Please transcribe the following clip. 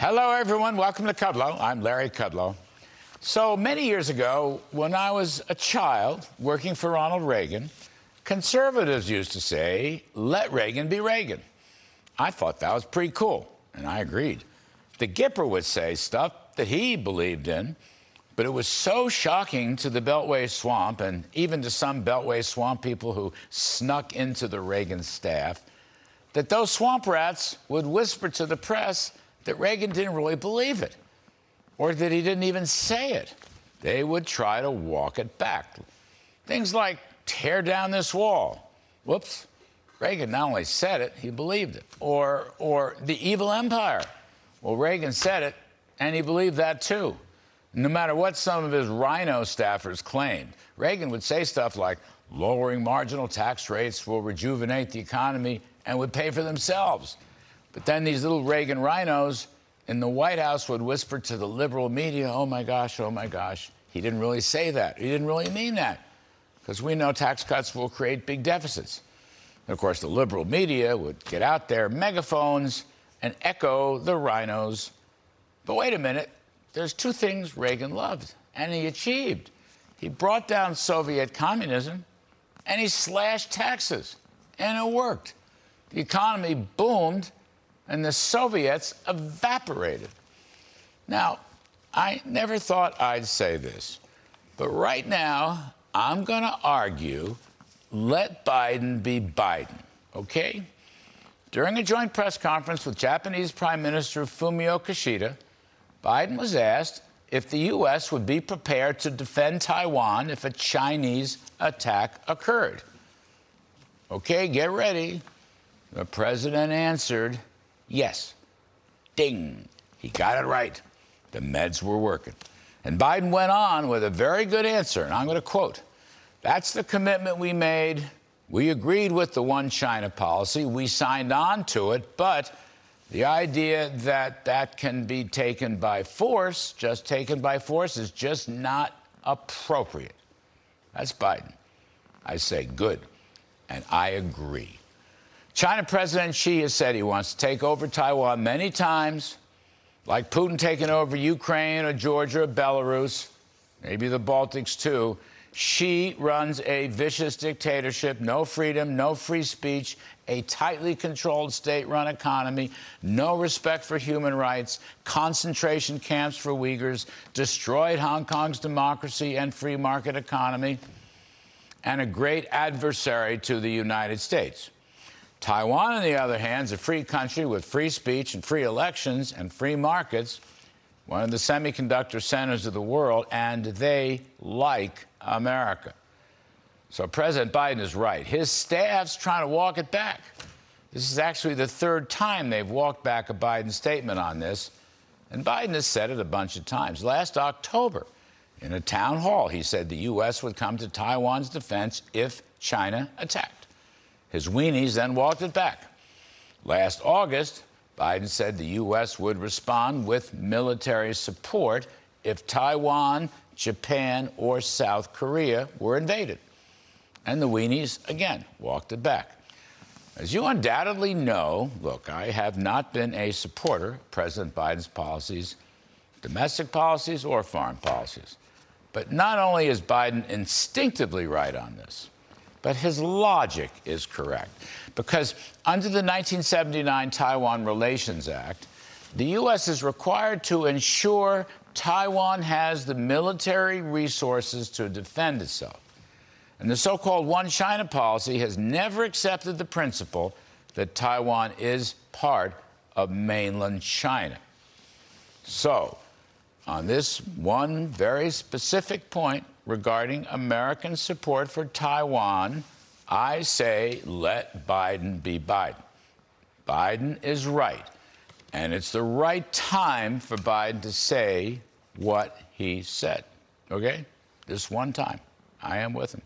Hello, everyone. Welcome to Kudlow. I'm Larry Kudlow. So many years ago, when I was a child working for Ronald Reagan, conservatives used to say, let Reagan be Reagan. I thought that was pretty cool, and I agreed. The Gipper would say stuff that he believed in, but it was so shocking to the Beltway swamp and even to some Beltway swamp people who snuck into the Reagan staff that those swamp rats would whisper to the press that Reagan didn't really believe it, or that he didn't even say it. They would try to walk it back. Things like, tear down this wall. Whoops. Reagan not only said it, he believed it. Or the evil empire. Well, Reagan said it, and he believed that too. No matter what some of his rhino staffers claimed, Reagan would say stuff like, lowering marginal tax rates will rejuvenate the economy and would pay for themselves. But then these little Reagan rhinos in the White House would whisper to the liberal media, oh my gosh, he didn't really say that. He didn't really mean that. Because we know tax cuts will create big deficits. And of course, the liberal media would get out their megaphones and echo the rhinos. But wait a minute, there's two things Reagan loved, and he achieved. He brought down Soviet communism, and he slashed taxes, and it worked. The economy boomed, and the Soviets evaporated. Now, I never thought I'd say this, but right now, I'm going to argue, let Biden be Biden, okay? During a joint press conference with Japanese Prime Minister Fumio Kishida, Biden was asked if the U.S. would be prepared to defend Taiwan if a Chinese attack occurred. Okay, get ready. The president answered, yes. Ding. He got it right. The meds were working. And Biden went on with a very good answer, and I'm going to quote, that's the commitment we made. We agreed with the one China policy. We signed on to it, but the idea that that can be taken by force, just taken by force, is just not appropriate. That's Biden. I say good, and I agree. China President Xi has said he wants to take over Taiwan many times, like Putin taking over Ukraine or Georgia or Belarus, maybe the Baltics too. Xi runs a vicious dictatorship, no freedom, no free speech, a tightly controlled state-run economy, no respect for human rights, concentration camps for Uyghurs, destroyed Hong Kong's democracy and free market economy, and a great adversary to the United States. Taiwan, on the other hand, is a free country with free speech and free elections and free markets, one of the semiconductor centers of the world, and they like America. So President Biden is right. His staff's trying to walk it back. This is actually the third time they've walked back a Biden statement on this, and Biden has said it a bunch of times. Last October, in a town hall, he said the U.S. would come to Taiwan's defense if China attacked. His weenies then walked it back. Last August, Biden said the U.S. would respond with military support if Taiwan, Japan, or South Korea were invaded. And the weenies, again, walked it back. As you undoubtedly know, look, I have not been a supporter of President Biden's policies, domestic policies or foreign policies. But not only is Biden instinctively right on this, but his logic is correct. Because under the 1979 Taiwan Relations Act, the U.S. is required to ensure Taiwan has the military resources to defend itself. And the so-called one China policy has never accepted the principle that Taiwan is part of mainland China. So, on this one very specific point regarding American support for Taiwan, I say let Biden be Biden. Biden is right. And it's the right time for Biden to say what he said. Okay? This one time. I am with him.